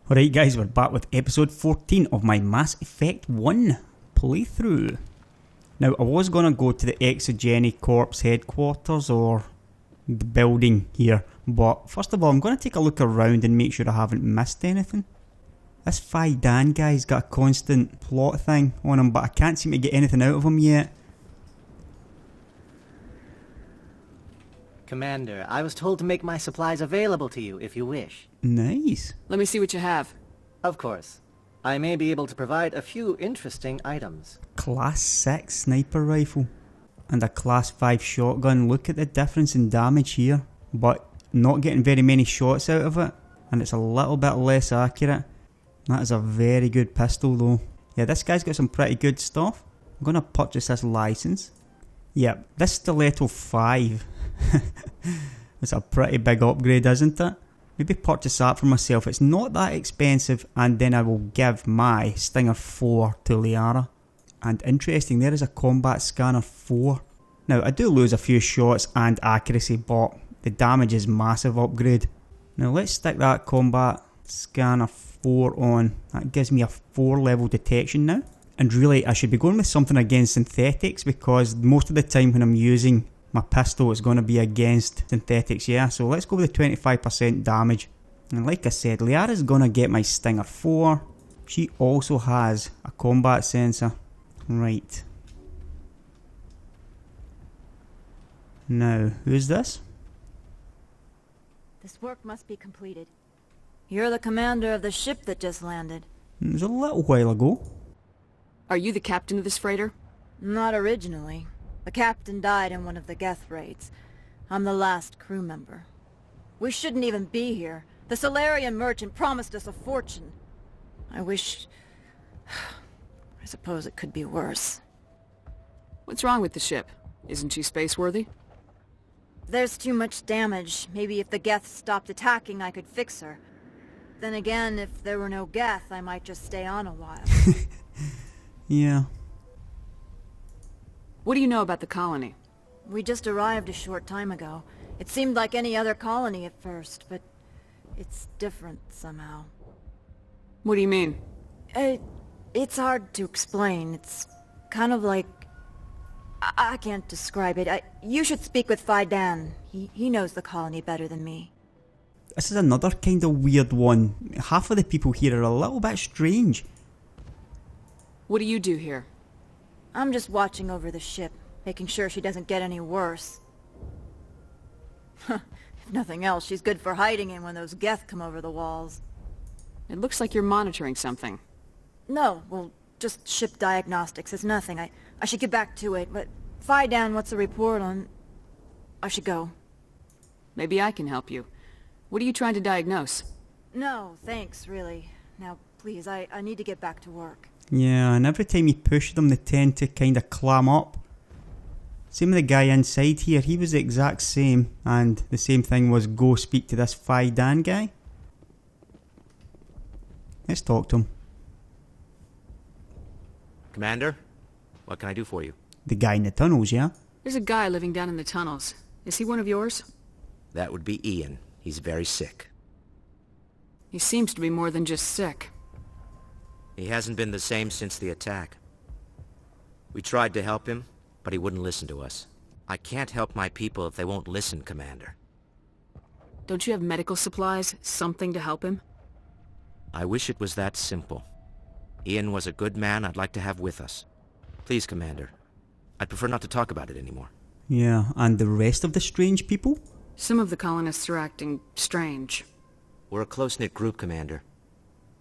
Alright guys, we're back with episode 14 of my Mass Effect 1 playthrough. Now I was going to go to the ExoGeni Corp's headquarters or the building here, but first of all I'm going to take a look around and make sure I haven't missed anything. This Phi Dan guy's got a constant plot thing on him, but I can't seem to get anything out of him yet. Commander, I was told to make my supplies available to you if you wish. Nice. Let me see what you have. Of course. I may be able to provide a few interesting items. Class 6 sniper rifle and a class 5 shotgun. Look at the difference in damage here, but not getting very many shots out of it, and it's a little bit less accurate. That is a very good pistol though. Yeah, this guy's got some pretty good stuff. I'm going to purchase this license. Yep, this Stiletto 5. It's a pretty big upgrade, isn't it? Maybe purchase that for myself. It's not that expensive, and then I will give my Stinger 4 to Liara. And interesting, there is a combat scanner 4. Now I do lose a few shots and accuracy, but the damage is massive upgrade. Now let's stick that combat scanner 4 on. That gives me a 4 level detection now. And really I should be going with something against synthetics, because most of the time when I'm using my pistol is going to be against synthetics, yeah. So let's go with the 25% damage. And like I said, Liara's going to get my Stinger 4. She also has a combat sensor. Right. Now, who's this? This work must be completed. You're the commander of the ship that just landed. It was a little while ago. Are you the captain of this freighter? Not originally. The captain died in one of the Geth raids. I'm the last crew member. We shouldn't even be here. The Solarian merchant promised us a fortune. I wish... I suppose it could be worse. What's wrong with the ship? Isn't she space-worthy? There's too much damage. Maybe if the Geth stopped attacking, I could fix her. Then again, if there were no Geth, I might just stay on a while. Yeah. What do you know about the colony? We just arrived a short time ago. It seemed like any other colony at first, but it's different somehow. What do you mean? It's hard to explain. It's kind of like... I can't describe it. You should speak with Phi Dan. He knows the colony better than me. This is another kind of weird one. Half of the people here are a little bit strange. What do you do here? I'm just watching over the ship, making sure she doesn't get any worse. If nothing else, she's good for hiding in when those Geth come over the walls. It looks like you're monitoring something. No, well, just ship diagnostics. It's nothing. I should get back to it, but Phi Dan, what's the report on... I should go. Maybe I can help you. What are you trying to diagnose? No, thanks, really. Now, please, I need to get back to work. Yeah, and every time you push them they tend to kind of clam up. Same with the guy inside here, he was the exact same, and the same thing was go speak to this Phi Dan guy. Let's talk to him. Commander, what can I do for you? The guy in the tunnels, yeah? There's a guy living down in the tunnels. Is he one of yours? That would be Ian. He's very sick. He seems to be more than just sick. He hasn't been the same since the attack. We tried to help him, but he wouldn't listen to us. I can't help my people if they won't listen, Commander. Don't you have medical supplies? Something to help him? I wish it was that simple. Ian was a good man I'd like to have with us. Please, Commander. I'd prefer not to talk about it anymore. Yeah, and the rest of the strange people? Some of the colonists are acting strange. We're a close-knit group, Commander.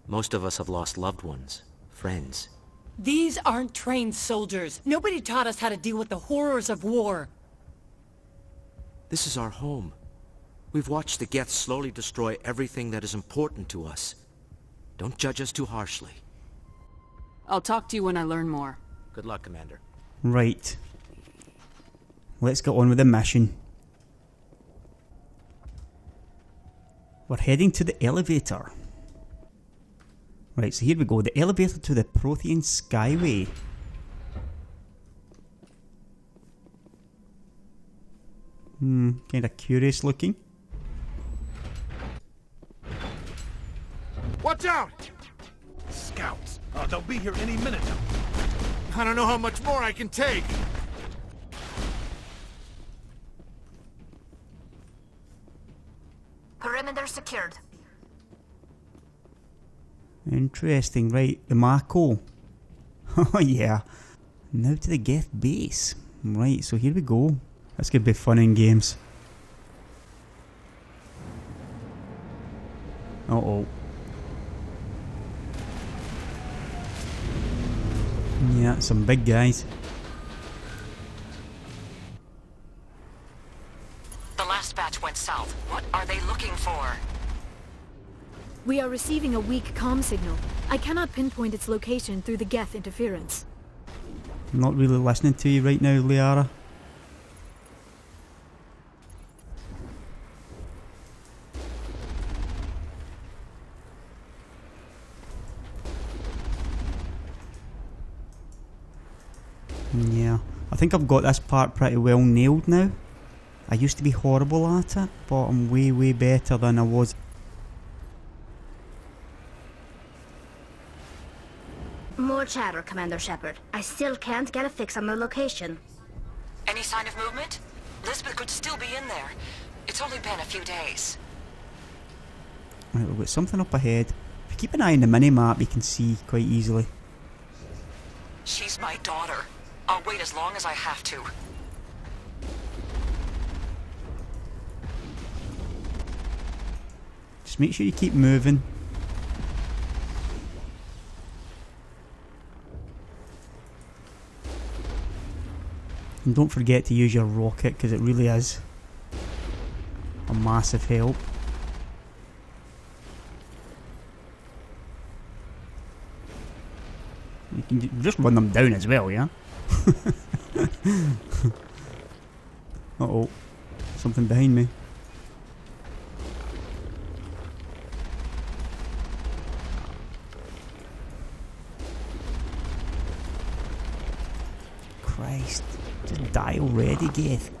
Most of us have lost loved ones, friends. These aren't trained soldiers. Nobody taught us how to deal with the horrors of war. This is our home. We've watched the Geth slowly destroy everything that is important to us. Don't judge us too harshly. I'll talk to you when I learn more. Good luck, Commander. Right. Let's get on with the mission. We're heading to the elevator. Right, so here we go. The elevator to the Prothean Skyway. Kind of curious looking. Watch out! Scouts. Oh, they'll be here any minute now. I don't know how much more I can take. Perimeter secured. Interesting, right, the Mako. Oh yeah. Now to the Geth base. Right, so here we go. That's gonna be fun in games. Uh-oh. Yeah, some big guys. The last batch went south. What are they looking for? We are receiving a weak comm signal. I cannot pinpoint its location through the Geth interference. I'm not really listening to you right now, Liara. Yeah, I think I've got this part pretty well nailed now. I used to be horrible at it, but I'm way better than I was. More chatter, Commander Shepard. I still can't get a fix on the location. Any sign of movement? Lisbeth could still be in there. It's only been a few days. Right, we've got something up ahead. If you keep an eye on the mini-map, you can see quite easily. She's my daughter. I'll wait as long as I have to. Just make sure you keep moving. And don't forget to use your rocket, because it really is a massive help. You can just run them down as well, yeah? Uh-oh. Something behind me. Christ. Just die already, Geth.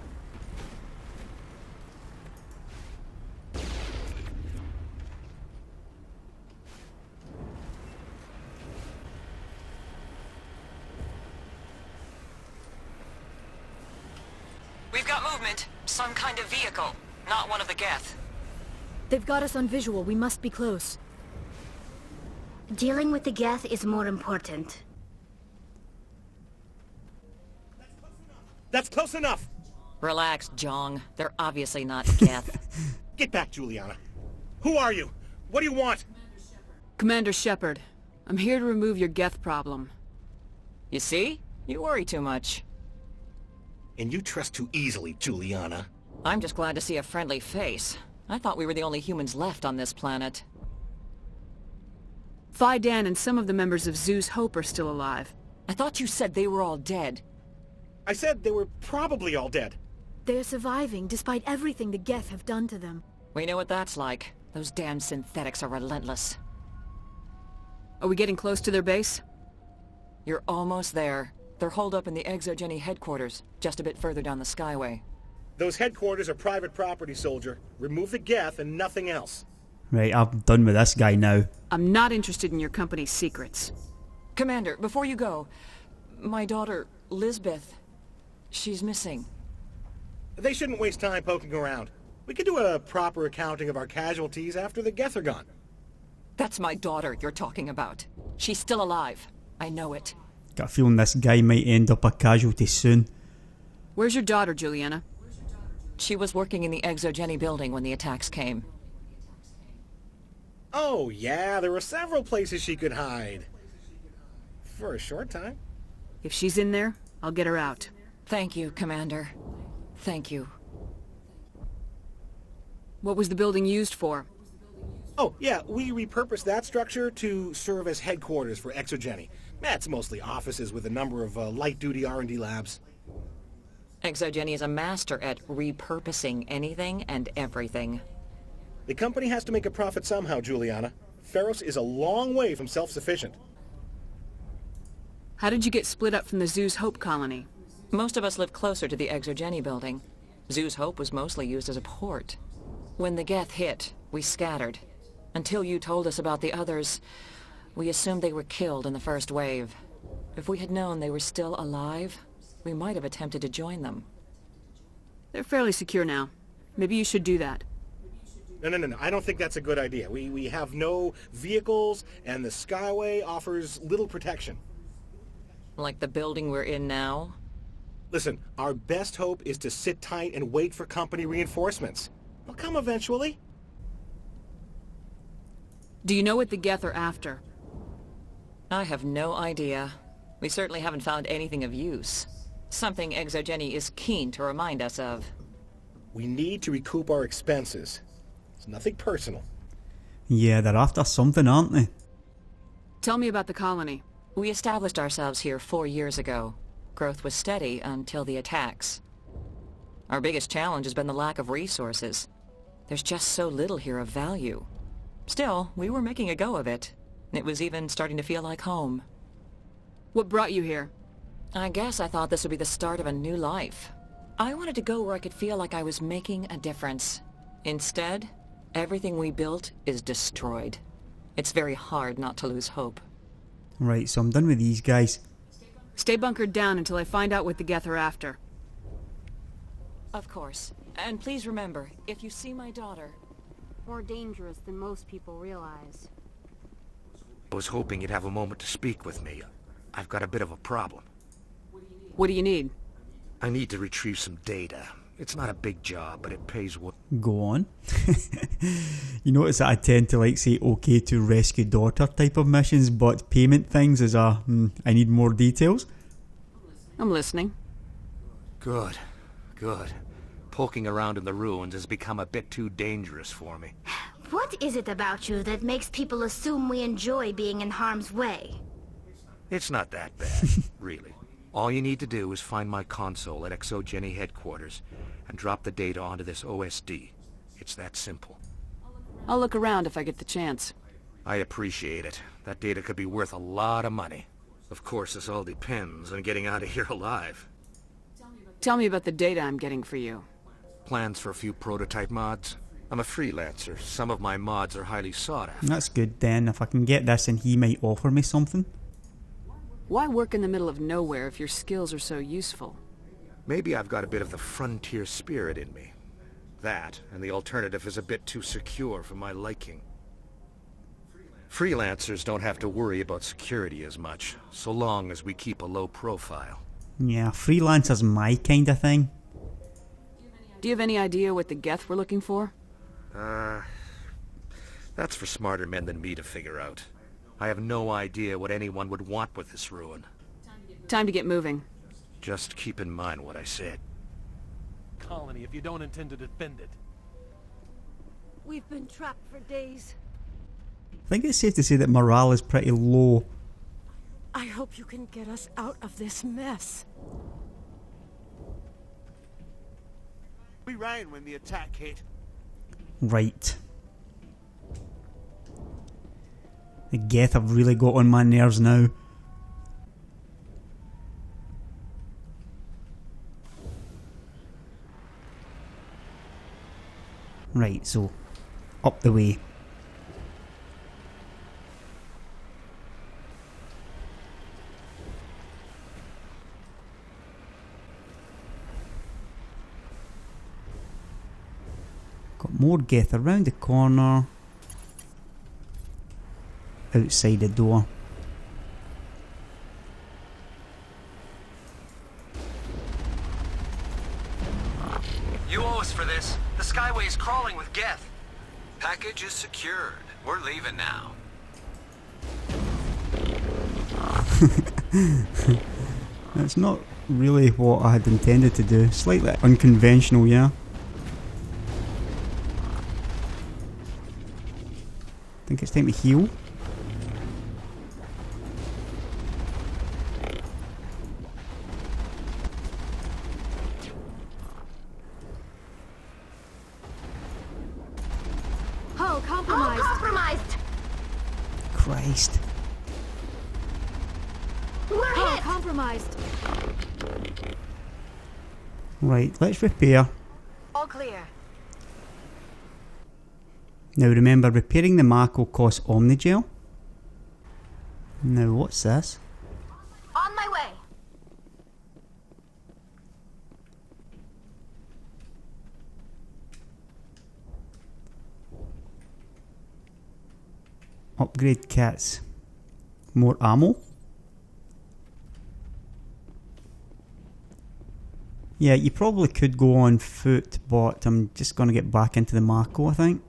We've got movement. Some kind of vehicle. Not one of the Geth. They've got us on visual. We must be close. Dealing with the Geth is more important. That's close enough! Relax, Jong. They're obviously not Geth. Get back, Juliana. Who are you? What do you want? Commander Shepard, I'm here to remove your Geth problem. You see? You worry too much. And you trust too easily, Juliana. I'm just glad to see a friendly face. I thought we were the only humans left on this planet. Phi Dan and some of the members of Zeus Hope are still alive. I thought you said they were all dead. I said they were probably all dead. They're surviving despite everything the Geth have done to them. We know what that's like. Those damn synthetics are relentless. Are we getting close to their base? You're almost there. They're holed up in the ExoGeni headquarters, just a bit further down the Skyway. Those headquarters are private property, soldier. Remove the Geth and nothing else. Right, I'm done with this guy now. I'm not interested in your company's secrets. Commander, before you go, my daughter, Lisbeth, she's missing. They shouldn't waste time poking around. We could do a proper accounting of our casualties after the Geth are gone. That's my daughter you're talking about. She's still alive. I know it. Got a feeling this guy might end up a casualty soon. Where's your daughter, Juliana? She was working in the ExoGeni building when the attacks came. Oh, yeah, there were several places she could hide. For a short time. If she's in there, I'll get her out. Thank you, Commander. Thank you. What was the building used for? Oh, yeah, we repurposed that structure to serve as headquarters for ExoGeni. That's mostly offices with a number of light-duty R&D labs. ExoGeni is a master at repurposing anything and everything. The company has to make a profit somehow, Juliana. Feros is a long way from self-sufficient. How did you get split up from the Zeus Hope colony? Most of us live closer to the ExoGeni building. Zeus Hope was mostly used as a port. When the Geth hit, we scattered. Until you told us about the others, we assumed they were killed in the first wave. If we had known they were still alive, we might have attempted to join them. They're fairly secure now. Maybe you should do that. No. I don't think that's a good idea. We have no vehicles, and the Skyway offers little protection. Like the building we're in now? Listen, our best hope is to sit tight and wait for company reinforcements. They'll come eventually. Do you know what the Geth are after? I have no idea. We certainly haven't found anything of use. Something ExoGeni is keen to remind us of. We need to recoup our expenses. It's nothing personal. Yeah, they're after something, aren't they? Tell me about the colony. We established ourselves here 4 years ago. Growth was steady until the attacks. Our biggest challenge has been the lack of resources. There's just so little here of value. Still, we were making a go of it. It was even starting to feel like home. What brought you here? I guess I thought this would be the start of a new life. I wanted to go where I could feel like I was making a difference. Instead, everything we built is destroyed. It's very hard not to lose hope. Right, so I'm done with these guys. Stay bunkered down until I find out what the Geth are after. Of course. And please remember, if you see my daughter... More dangerous than most people realize. I was hoping you'd have a moment to speak with me. I've got a bit of a problem. What do you need? I need to retrieve some data. It's not a big job, but it pays well. Go on. You notice that I tend to like say okay to rescue daughter type of missions, but payment things is I need more details. I'm listening. Good. Poking around in the ruins has become a bit too dangerous for me. What is it about you that makes people assume we enjoy being in harm's way? It's not that bad, really. All you need to do is find my console at ExoGeni headquarters and drop the data onto this OSD. It's that simple. I'll look around if I get the chance. I appreciate it. That data could be worth a lot of money. Of course, this all depends on getting out of here alive. Tell me about the data I'm getting for you. Plans for a few prototype mods? I'm a freelancer. Some of my mods are highly sought after. That's good then. If I can get this and he might offer me something. Why work in the middle of nowhere if your skills are so useful? Maybe I've got a bit of the frontier spirit in me. That, and the alternative is a bit too secure for my liking. Freelancers don't have to worry about security as much, so long as we keep a low profile. Yeah, freelancer's my kind of thing. Do you have any idea what the Geth were looking for? That's for smarter men than me to figure out. I have no idea what anyone would want with this ruin. Time to get moving. Just keep in mind what I said. Colony if you don't intend to defend it. We've been trapped for days. I think it's safe to say that morale is pretty low. I hope you can get us out of this mess. We ran when the attack hit. Right. The Geth have really got on my nerves now. Right, so up the way. Got more Geth around the corner. Outside the door. You owe us for this. The Skyway is crawling with Geth. Package is secured. We're leaving now. That's not really what I had intended to do. Slightly unconventional, yeah. Think it's time to heal. Hull compromised. All compromised. Christ. We're Hull hit. compromised. Right, let's repair. All clear. Now remember, repairing the Mako costs Omnigel. Now what's this? On my way. Upgrade kits. More ammo? Yeah, you probably could go on foot, but I'm just going to get back into the Mako, I think.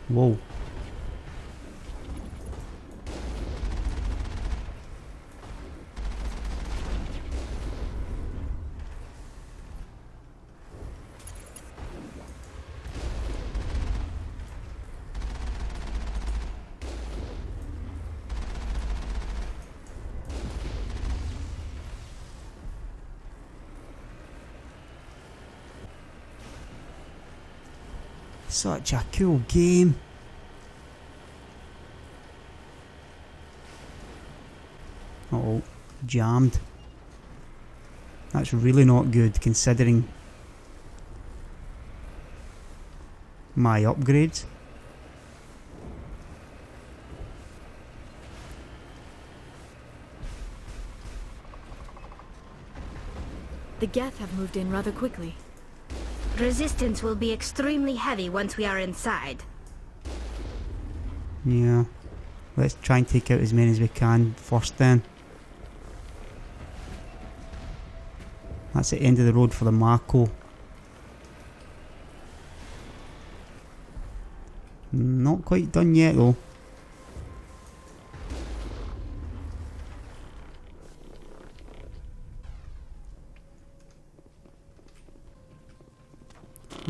Whoa. Such a cool game. Uh-oh, jammed. That's really not good considering my upgrades. The Geth have moved in rather quickly. Resistance will be extremely heavy once we are inside. Yeah. Let's try and take out as many as we can first then. That's the end of the road for the Mako. Not quite done yet though.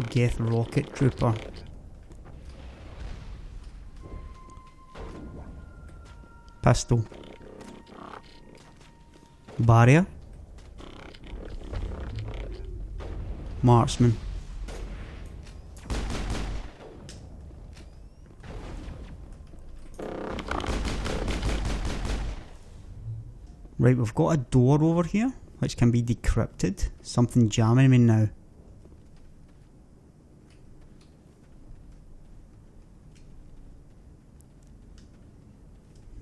Geth rocket trooper. Pistol. Barrier. Marksman. Right, we've got a door over here which can be decrypted. Something jamming me now.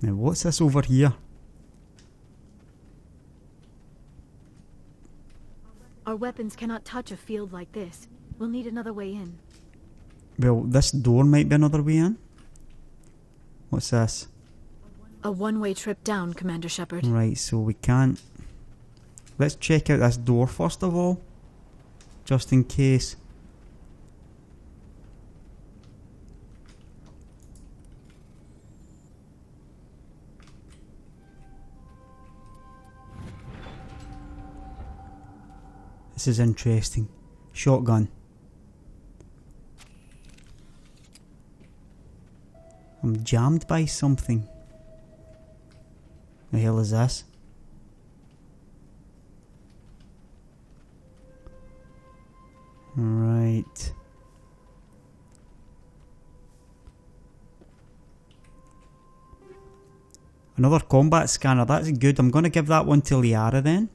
Now what's this over here? Our weapons cannot touch a field like this. We'll need another way in. Well, this door might be another way in. What's this? A one-way trip down, Commander Shepard. Right, so we can't... Let's check out this door first of all. Just in case. This is interesting. Shotgun. I'm jammed by something. The hell is this? Right. Another combat scanner. That's good. I'm going to give that one to Liara then.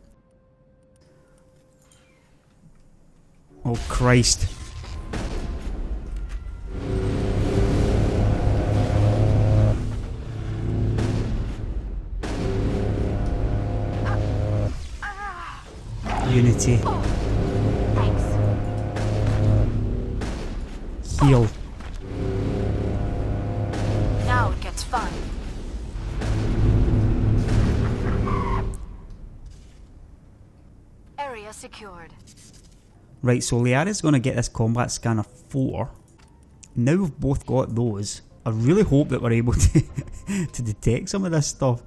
Oh Christ. Unity. Thanks. Heal. Now it gets fun. Area secured. Right, so Liara's going to get this combat scanner 4. Now we've both got those. I really hope that we're able to to detect some of this stuff.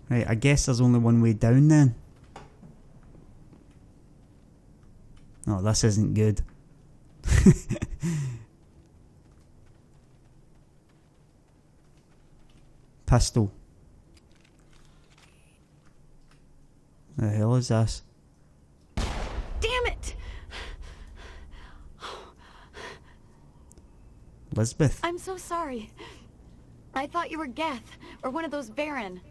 Right, I guess there's only one way down then. Oh, this isn't good. Pistol. The hell is this? Damn it! Lisbeth. I'm so sorry. I thought you were Geth, or one of those Baron.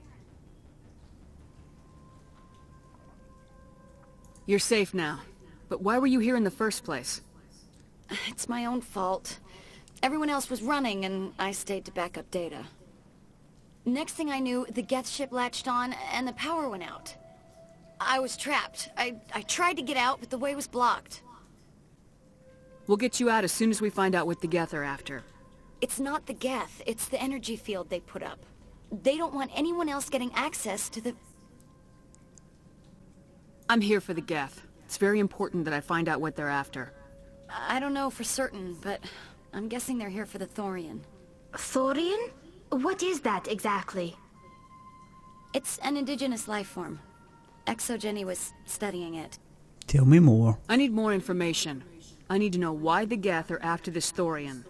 You're safe now. But why were you here in the first place? It's my own fault. Everyone else was running, and I stayed to back up data. Next thing I knew, the Geth ship latched on, and the power went out. I was trapped. I tried to get out, but the way was blocked. We'll get you out as soon as we find out what the Geth are after. It's not the Geth, it's the energy field they put up. They don't want anyone else getting access to the... I'm here for the Geth. It's very important that I find out what they're after. I don't know for certain, but I'm guessing they're here for the Thorian. Thorian? What is that exactly? It's an indigenous life form. ExoGeni was studying it. Tell me more. I need more information. I need to know why the Geth are after this Thorian.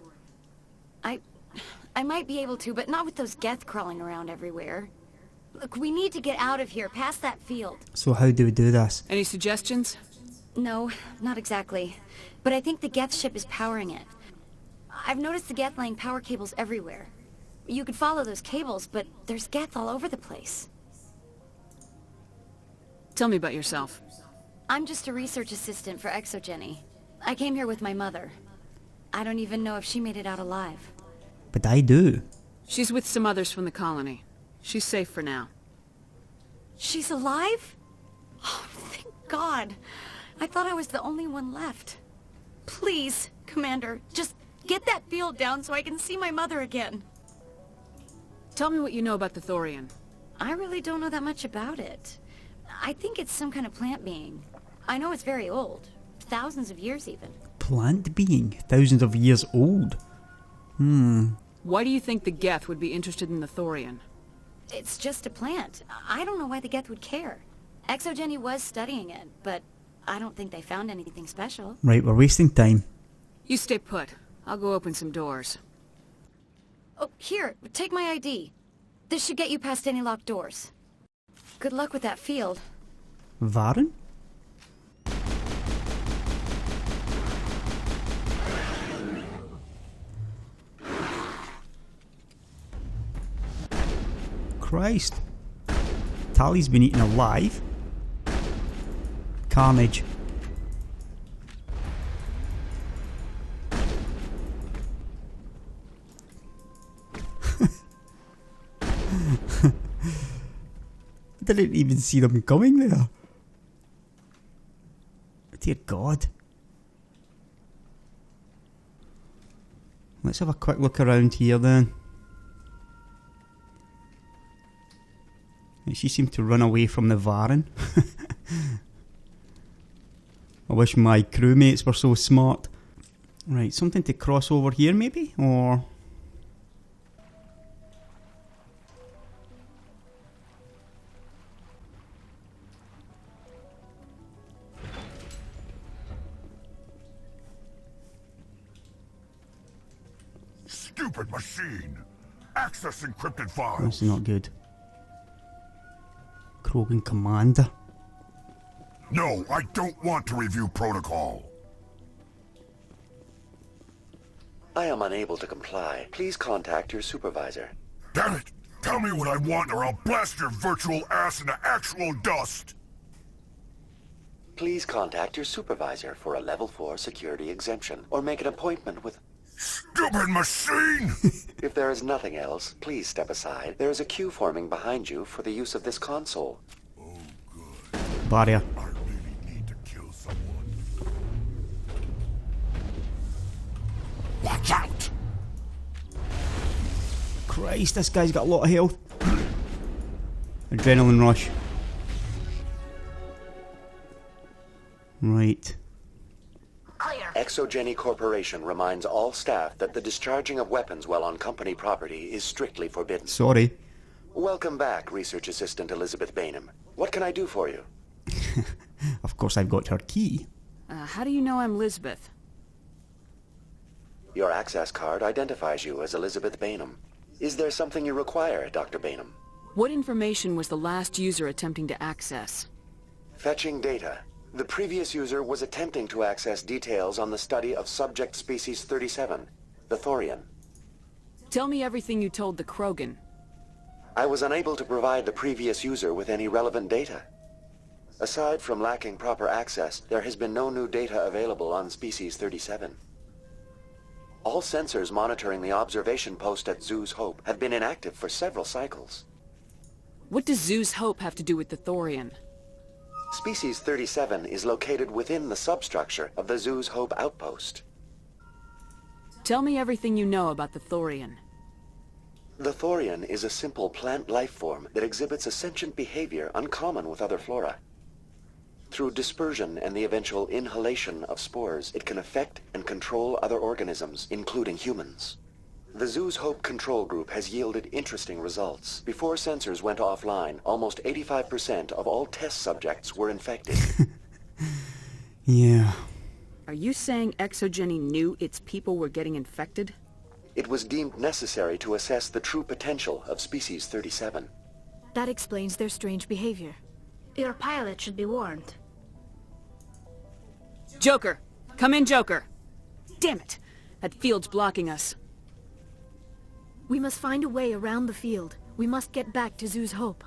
I might be able to, but not with those Geth crawling around everywhere. Look, we need to get out of here, past that field. So how do we do this? Any suggestions? No, not exactly. But I think the Geth ship is powering it. I've noticed the Geth laying power cables everywhere. You could follow those cables, but there's Geth all over the place. Tell me about yourself. I'm just a research assistant for ExoGeni. I came here with my mother. I don't even know if she made it out alive. But I do. She's with some others from the colony. She's safe for now. She's alive? Oh, thank God. I thought I was the only one left. Please, Commander, just get that field down so I can see my mother again. Tell me what you know about the Thorian. I really don't know that much about it. I think it's some kind of plant being. I know it's very old. Thousands of years even. Plant being? Thousands of years old? Why do you think the Geth would be interested in the Thorian? It's just a plant. I don't know why the Geth would care. ExoGeni was studying it, but I don't think they found anything special. Right, we're wasting time. You stay put. I'll go open some doors. Oh, here, take my ID. This should get you past any locked doors. Good luck with that field. Varen? Christ. Tally's been eaten alive. Carnage. I didn't even see them coming there. Dear God. Let's have a quick look around here then. She seemed to run away from the Varen. I wish my crewmates were so smart. Right, something to cross over here maybe? Or... Stupid machine! Access encrypted files! That's not good. Krogan Commander. No, I don't want to review protocol. I am unable to comply. Please contact your supervisor. Damn it! Tell me what I want or I'll blast your virtual ass into actual dust! Please contact your supervisor for a level 4 security exemption, or make an appointment with... Stupid machine! If there is nothing else, please step aside. There is a queue forming behind you for the use of this console. Oh, good. Barrier. I really need to kill someone. Watch out! Christ, this guy's got a lot of health. Adrenaline rush. Right. ExoGeni Corporation reminds all staff that the discharging of weapons while on company property is strictly forbidden. Sorry. Welcome back, Research Assistant Elizabeth Bainham. What can I do for you? Of course I've got her key. How do you know I'm Lisbeth? Your access card identifies you as Elizabeth Bainham. Is there something you require, Dr. Bainham? What information was the last user attempting to access? Fetching data. The previous user was attempting to access details on the study of subject species 37, the Thorian. Tell me everything you told the Krogan. I was unable to provide the previous user with any relevant data. Aside from lacking proper access, there has been no new data available on Species 37. All sensors monitoring the observation post at Zeus Hope have been inactive for several cycles. What does Zeus Hope have to do with the Thorian? Species 37 is located within the substructure of the Zeus Hope outpost. Tell me everything you know about the Thorian. The Thorian is a simple plant life form that exhibits a sentient behavior uncommon with other flora. Through dispersion and the eventual inhalation of spores, it can affect and control other organisms, including humans. The Zeus Hope control group has yielded interesting results. Before sensors went offline, almost 85% of all test subjects were infected. Yeah. Are you saying ExoGeni knew its people were getting infected? It was deemed necessary to assess the true potential of Species 37. That explains their strange behavior. Your pilot should be warned. Joker! Come in, Joker! Damn it! That field's blocking us. We must find a way around the field. We must get back to Zeus Hope.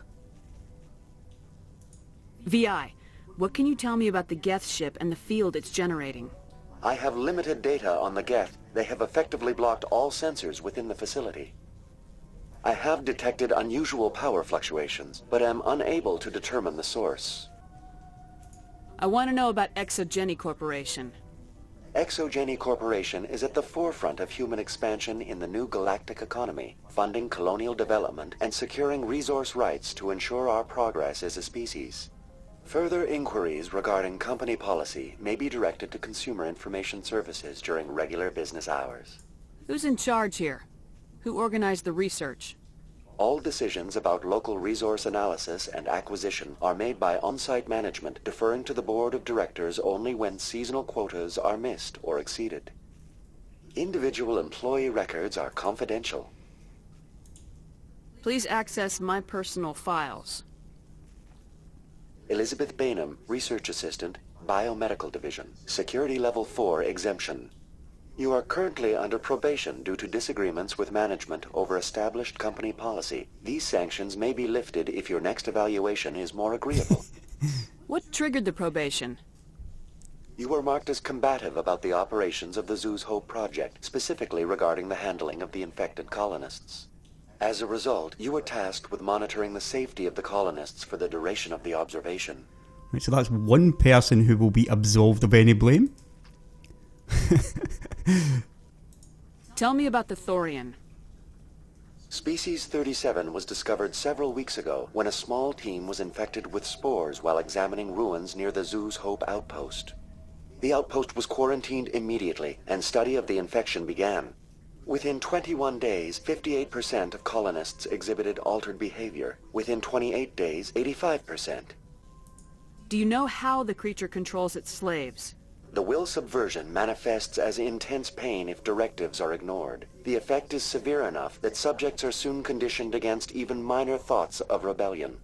VI, what can you tell me about the Geth ship and the field it's generating? I have limited data on the Geth. They have effectively blocked all sensors within the facility. I have detected unusual power fluctuations, but am unable to determine the source. I want to know about ExoGeni Corporation. ExoGeni Corporation is at the forefront of human expansion in the new galactic economy, funding colonial development and securing resource rights to ensure our progress as a species. Further inquiries regarding company policy may be directed to Consumer Information Services during regular business hours. Who's in charge here? Who organized the research? All decisions about local resource analysis and acquisition are made by on-site management, deferring to the board of directors only when seasonal quotas are missed or exceeded. Individual employee records are confidential. Please access my personal files. Elizabeth Bainham, Research Assistant, Biomedical Division, Security Level 4 exemption. You are currently under probation due to disagreements with management over established company policy. These sanctions may be lifted if your next evaluation is more agreeable. What triggered the probation? You were marked as combative about the operations of the Zeus Hope project, specifically regarding the handling of the infected colonists. As a result, you were tasked with monitoring the safety of the colonists for the duration of the observation. Right, so that's one person who will be absolved of any blame. Tell me about the Thorian. Species 37 was discovered several weeks ago when a small team was infected with spores while examining ruins near the Zeus Hope outpost. The outpost was quarantined immediately, and study of the infection began. Within 21 days, 58% of colonists exhibited altered behavior. Within 28 days, 85%. Do you know how the creature controls its slaves? The will subversion manifests as intense pain if directives are ignored. The effect is severe enough that subjects are soon conditioned against even minor thoughts of rebellion.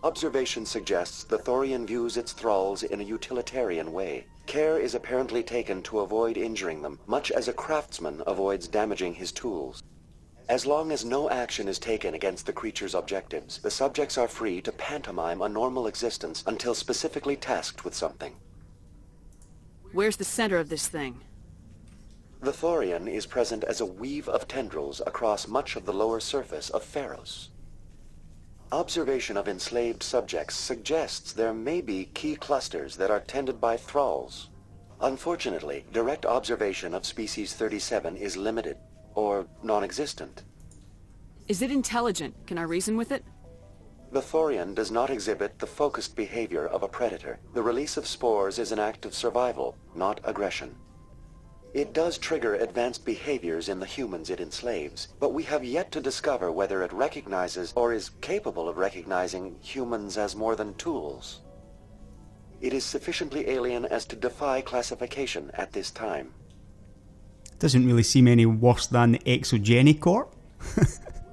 Observation suggests the Thorian views its thralls in a utilitarian way. Care is apparently taken to avoid injuring them, much as a craftsman avoids damaging his tools. As long as no action is taken against the creature's objectives, the subjects are free to pantomime a normal existence until specifically tasked with something. Where's the center of this thing? The Thorian is present as a weave of tendrils across much of the lower surface of Feros. Observation of enslaved subjects suggests there may be key clusters that are tended by thralls. Unfortunately, direct observation of Species 37 is limited, or non-existent. Is it intelligent? Can I reason with it? The Thorian does not exhibit the focused behavior of a predator. The release of spores is an act of survival, not aggression. It does trigger advanced behaviors in the humans it enslaves, but we have yet to discover whether it recognizes or is capable of recognizing humans as more than tools. It is sufficiently alien as to defy classification at this time. Doesn't really seem any worse than the ExoGeni Corp.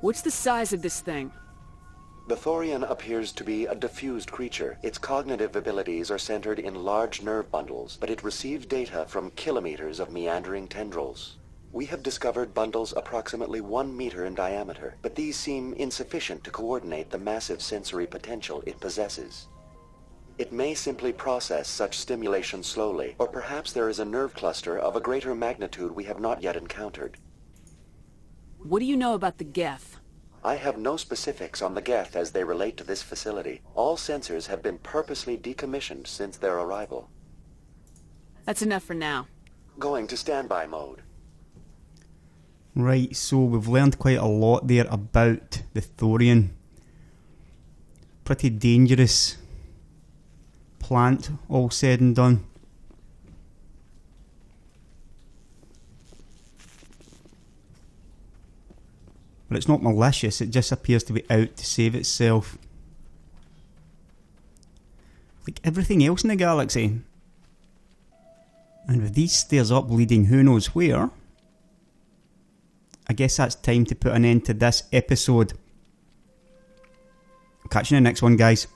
What's the size of this thing? The Thorian appears to be a diffused creature. Its cognitive abilities are centered in large nerve bundles, but it receives data from kilometers of meandering tendrils. We have discovered bundles approximately 1 meter in diameter, but these seem insufficient to coordinate the massive sensory potential it possesses. It may simply process such stimulation slowly, or perhaps there is a nerve cluster of a greater magnitude we have not yet encountered. What do you know about the Geth? I have no specifics on the Geth as they relate to this facility. All sensors have been purposely decommissioned since their arrival. That's enough for now. Going to standby mode. Right, so we've learned quite a lot there about the Thorian. Pretty dangerous plant, all said and done. But it's not malicious, it just appears to be out to save itself. Like everything else in the galaxy. And with these stairs up leading who knows where, I guess that's time to put an end to this episode. I'll catch you in the next one, guys.